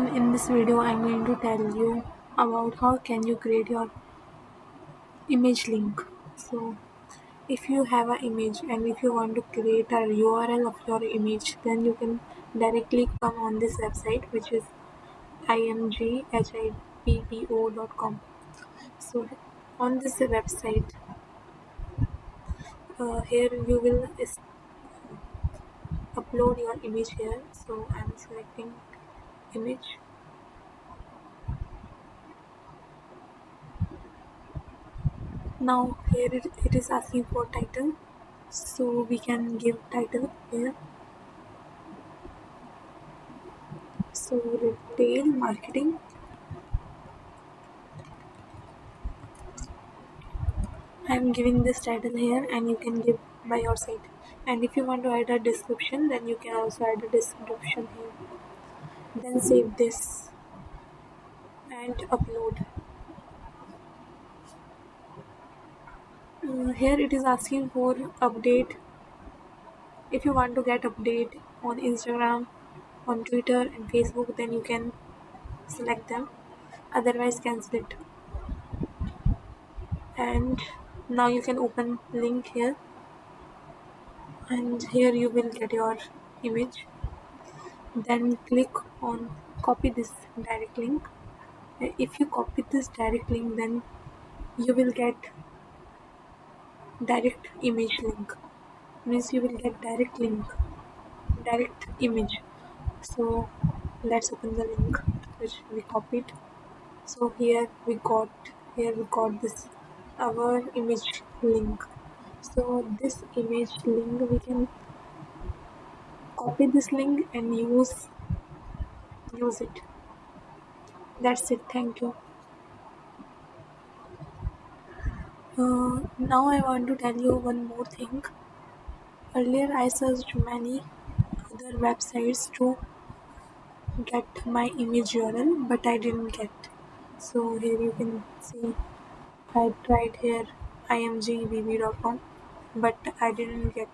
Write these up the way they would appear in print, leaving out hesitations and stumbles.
everyone, in this video I'm going to tell you about how can you create your image link. So if you have an image and if you want to create a URL of your image, then you can directly come on this website, which is imghippo.com. So on this website, here you will upload your image here. So I'm selecting image. Now here it is asking for title, so we can give title here. So retail marketing. I am giving this title here and you can give by your side. And if you want to add a description, then you can also add a description here. Then save this and upload. Here it is asking for update. If you want to get update on Instagram, on Twitter and Facebook, then you can select them. Otherwise cancel it. And now you can open link here, and here you will get your image. Then click on copy this direct link. If you copy this direct link, then you will get direct image link, means you will get direct link, direct image. So let's open the link which we copied. So here we got this our image link. So this image link, we can copy this link and use it. That's it. Thank you. Now I want to tell you one more thing. Earlier I searched many other websites to get my image URL, but I didn't get. So here you can see I tried here imgbbb.com, but I didn't get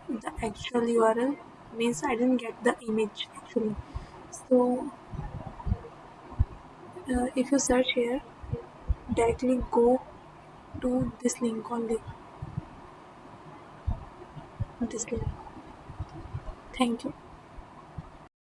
the actual URL, means I didn't get the image actually. So if you search here, directly go to this link only. This link. Thank you.